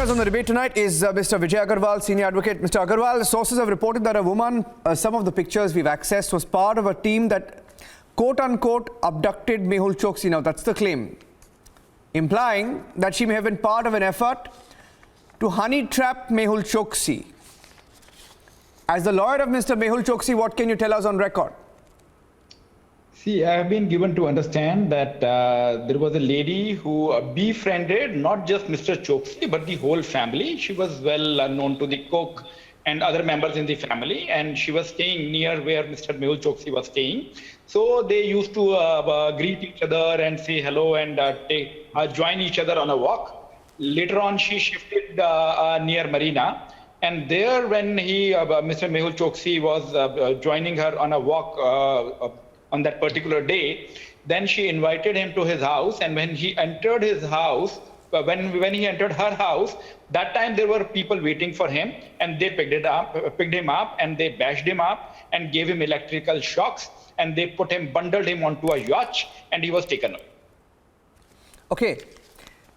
us on the debate tonight is Mr. Vijay Agarwal, senior advocate. Mr. Agarwal, sources have reported that a woman, some of the pictures we've accessed, was part of a team that quote-unquote abducted Mehul Choksi. Now, that's the claim, implying that she may have been part of an effort to honey-trap Mehul Choksi. As the lawyer of Mr. Mehul Choksi, what can you tell us on record? See, I have been given to understand that there was a lady who befriended not just Mr. Choksi, but the whole family. She was well known to the cook and other members in the family, and she was staying near where Mr. Mehul Choksi was staying. So they used to greet each other and say hello and join each other on a walk. Later on, she shifted near Marina. And there, when Mr. Mehul Choksi was joining her on a walk on that particular day, then she invited him to his house. And when he entered his house, when he entered her house, that time there were people waiting for him, and they picked him up, and they bashed him up and gave him electrical shocks, and they bundled him onto a yacht, and he was taken away. Okay.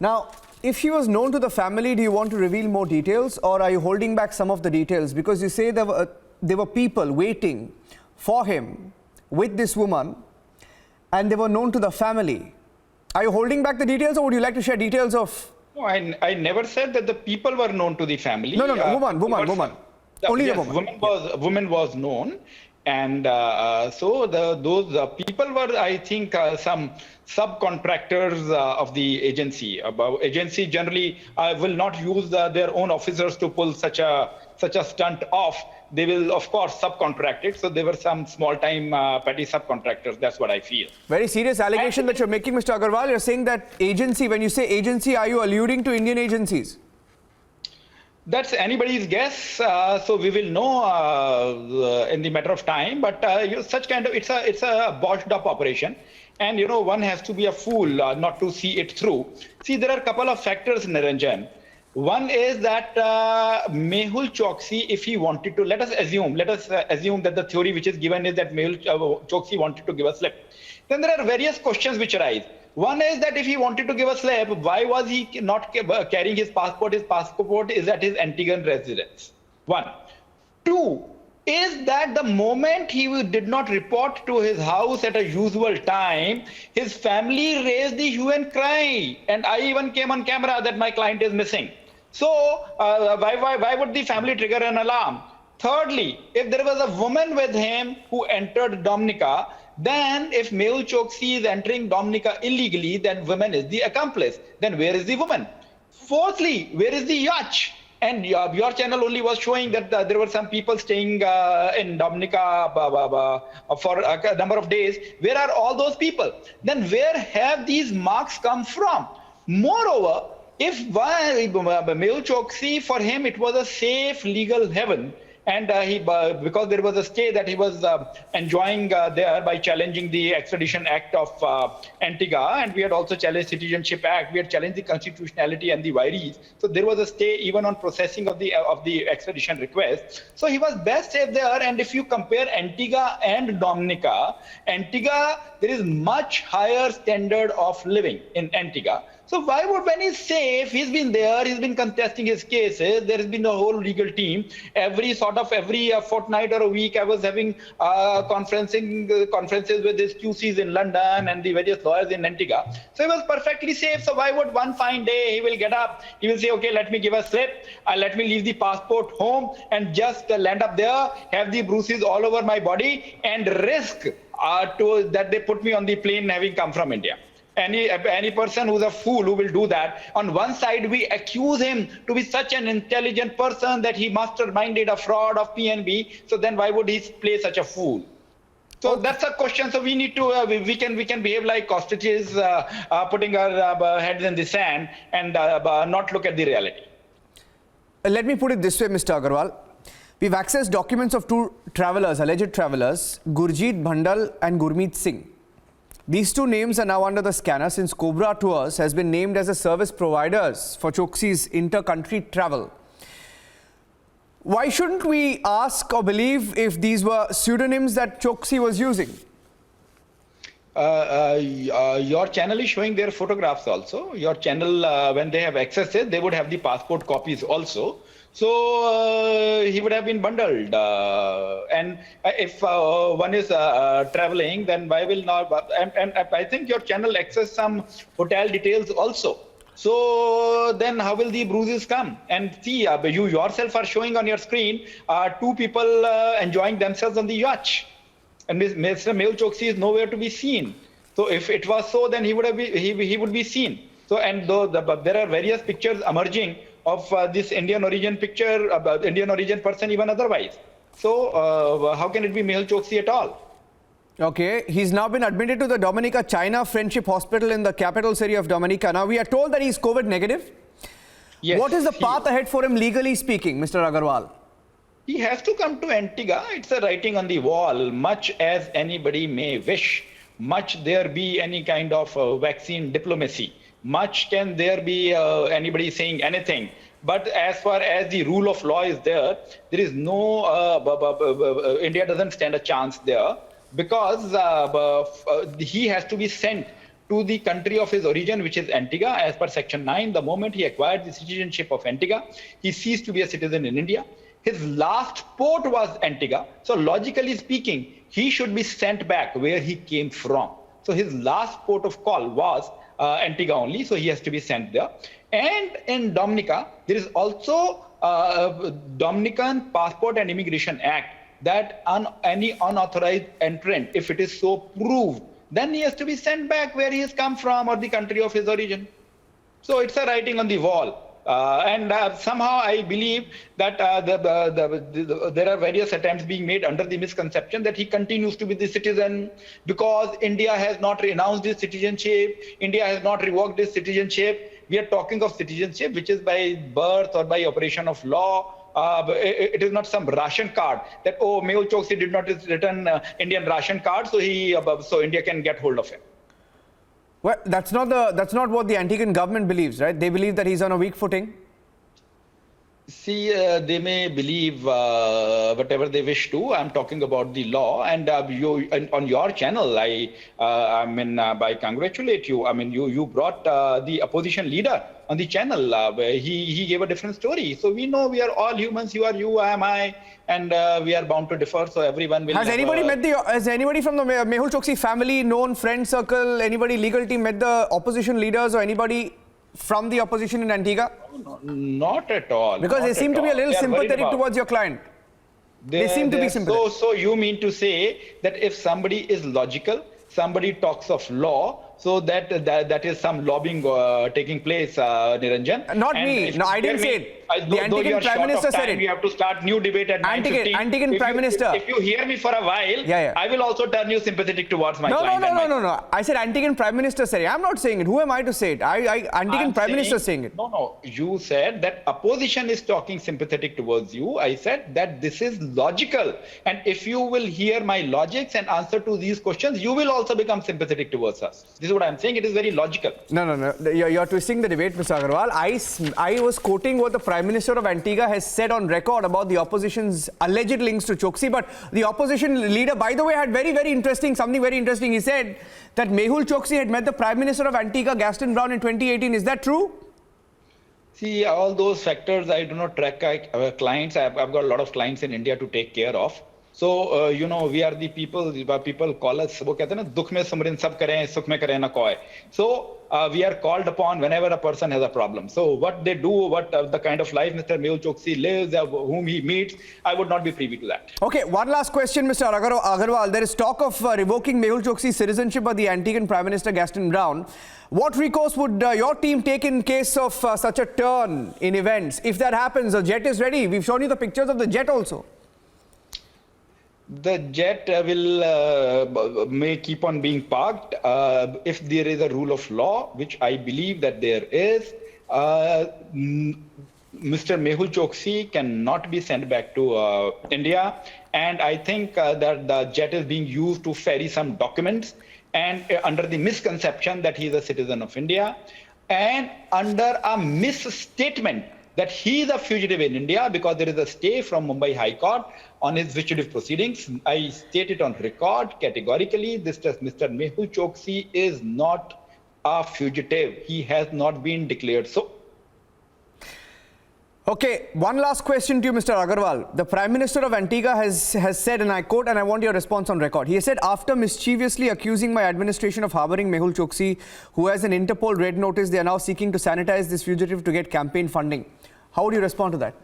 Now, if she was known to the family, do you want to reveal more details, or are you holding back some of the details? Because you say there were people waiting for him with this woman, and they were known to the family. Are you holding back the details, or would you like to share details of... No, I never said that the people were known to the family. No, woman. Only yes, the woman. Woman was known. And so those people were, I think, some subcontractors of the agency. Agency generally will not use their own officers to pull such a stunt off. They will, of course, subcontract it. So there were some small-time petty subcontractors. That's what I feel. Very serious allegation that you're making, Mr. Agarwal. You're saying that agency, when you say agency, are you alluding to Indian agencies? That's anybody's guess. So we will know in the matter of time. But such kind of, it's a botched-up operation. And, you know, one has to be a fool not to see it through. See, there are a couple of factors, Niranjan. One is that Mehul Choksi, if he wanted to, let us assume that the theory which is given is that Mehul Choksi wanted to give a slip. Then there are various questions which arise. One is that if he wanted to give a slip, why was he not carrying his passport? His passport is at his Antiguan residence. One. Two, is that the moment he did not report to his house at a usual time, his family raised the hue and cry. And I even came on camera that my client is missing. So why would the family trigger an alarm? Thirdly, if there was a woman with him who entered Dominica, then if Mehul Choksi is entering Dominica illegally, then woman is the accomplice. Then where is the woman? Fourthly, where is the yacht? And your channel only was showing that there were some people staying in Dominica for a number of days. Where are all those people? Then where have these marks come from? Moreover, if Mehul Choksi, for him, it was a safe legal haven. And because there was a stay that he was enjoying there by challenging the Extradition Act of Antigua, and we had also challenged Citizenship Act. We had challenged the constitutionality and the vires. So there was a stay even on processing of the extradition request. So he was best safe there. And if you compare Antigua and Dominica, Antigua, there is much higher standard of living in Antigua. So why would, when he's safe, he's been there, he's been contesting his cases, there has been a whole legal team. Every fortnight or a week, I was having conferences with his QCs in London and the various lawyers in Antigua. So he was perfectly safe. So why would one fine day he will get up, he will say, okay, let me give a slip, let me leave the passport home and just land up there, have the bruises all over my body and risk that they put me on the plane having come from India. Any person who's a fool who will do that. On one side, we accuse him to be such an intelligent person that he masterminded a fraud of PNB. So then why would he play such a fool? So that's a question. So we need to, we can behave like ostriches, putting our heads in the sand and not look at the reality. Let me put it this way, Mr. Agarwal. We've accessed documents of two travelers, alleged travelers, Gurjeet Bhandal and Gurmeet Singh. These two names are now under the scanner since Cobra Tours has been named as the service providers for Choksi's inter-country travel. Why shouldn't we ask or believe if these were pseudonyms that Choksi was using? Your channel is showing their photographs also. Your channel, when they have accessed it, they would have the passport copies also. So he would have been bundled. And if one is traveling, then why will not? And I think your channel access some hotel details also. So then how will the bruises come? And see, you yourself are showing on your screen two people enjoying themselves on the yacht. And Mr. Mehul Choksi is nowhere to be seen. So if it was so, then he would be seen. So and though there are various pictures emerging of this Indian origin picture, Indian origin person even otherwise. So how can it be Mehul Choksi at all? Okay, he's now been admitted to the Dominica China Friendship Hospital in the capital city of Dominica. Now we are told that he's COVID negative. Yes. What is the path ahead for him legally speaking, Mr. Agarwal? He has to come to Antigua. It's a writing on the wall. Much as anybody may wish, much there be any kind of vaccine diplomacy, much can there be anybody saying anything. But as far as the rule of law is there is no, India doesn't stand a chance there because he has to be sent to the country of his origin, which is Antigua, as per Section 9. The moment he acquired the citizenship of Antigua, he ceased to be a citizen in India. His last port was Antigua. So logically speaking, he should be sent back where he came from. So his last port of call was Antigua only. So he has to be sent there. And in Dominica, there is also Dominican Passport and Immigration Act that any unauthorized entrant, if it is so proved, then he has to be sent back where he has come from or the country of his origin. So it's a writing on the wall. And somehow I believe that there are various attempts being made under the misconception that he continues to be the citizen because India has not renounced his citizenship, India has not revoked his citizenship. We are talking of citizenship which is by birth or by operation of law. It is not some ration card that, oh, Mehul Choksi did not return Indian ration card, so so India can get hold of him. Well, that's not what the Antiguan government believes, right? They believe that he's on a weak footing. See, they may believe whatever they wish to. I'm talking about the law, and on your channel, I congratulate you. I mean, you brought the opposition leader on the channel. He gave a different story. So we know we are all humans. You are you, I am I, and we are bound to differ. So everyone will. Has anybody from the Mehul Choksi family, known friend circle, anybody legal team met the opposition leaders or anybody from the opposition in Antigua? No, not at all. Because they seem to be a little sympathetic towards your client. They seem to be sympathetic. So you mean to say that if somebody is logical, somebody talks of law, so that is some lobbying taking place, Niranjan. Not me. No, I didn't say it. The Antiguan Prime Minister said it. We have to start new debate at 9:15. Antiguan Prime Minister. If you hear me for a while, I will also turn you sympathetic towards my client. No. I said Antiguan Prime Minister said it. I'm not saying it. Who am I to say it? Antiguan Prime Minister saying it. No. You said that opposition is talking sympathetic towards you. I said that this is logical. And if you will hear my logics and answer to these questions, you will also become sympathetic towards us. This is what I'm saying. It is very logical. No. You're twisting the debate, Mr. Agarwal. I was quoting what the Prime Minister of Antigua has said on record about the opposition's alleged links to Choksi. But the opposition leader, by the way, had something very interesting. He said that Mehul Choksi had met the Prime Minister of Antigua, Gaston Brown, in 2018. Is that true? See, all those factors, I do not track clients. I've got a lot of clients in India to take care of. So, we are the people call us, वो कहते हैं ना, दुख में सुमरिन सब करें, सुख में करें ना कोई. So, we are called upon whenever a person has a problem. So, what they do, the kind of life Mr. Mehul Choksi lives, whom he meets, I would not be privy to that. Okay, one last question, Mr. Agarwal. There is talk of revoking Mehul Choksi's citizenship by the Antiguan Prime Minister Gaston Brown. What recourse would your team take in case of such a turn in events? If that happens, the jet is ready. We've shown you the pictures of the jet also. The jet may keep on being parked if there is a rule of law, which I believe that there is. Mr. Mehul Choksi cannot be sent back to India, and I think that the jet is being used to ferry some documents, and under the misconception that he is a citizen of India, and under a misstatement that he is a fugitive in India because there is a stay from Mumbai High Court on his fugitive proceedings. I state it on record categorically. Mr. Mehul Choksi is not a fugitive. He has not been declared so. Okay, one last question to you, Mr. Agarwal. The Prime Minister of Antigua has said, and I quote, and I want your response on record. He has said, after mischievously accusing my administration of harboring Mehul Choksi, who has an Interpol red notice, they are now seeking to sanitize this fugitive to get campaign funding. How would you respond to that?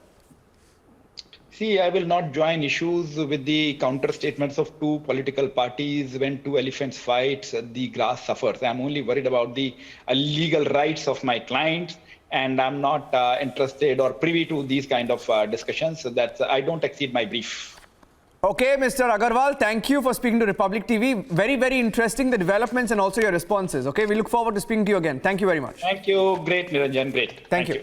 See, I will not join issues with the counter statements of two political parties. When two elephants fight, the grass suffers. I'm only worried about the legal rights of my clients. And I'm not interested or privy to these kind of discussions. So that I don't exceed my brief. Okay, Mr. Agarwal, thank you for speaking to Republic TV. Very, very interesting, the developments and also your responses. Okay, we look forward to speaking to you again. Thank you very much. Thank you. Great, Niranjan. Great. Thank you.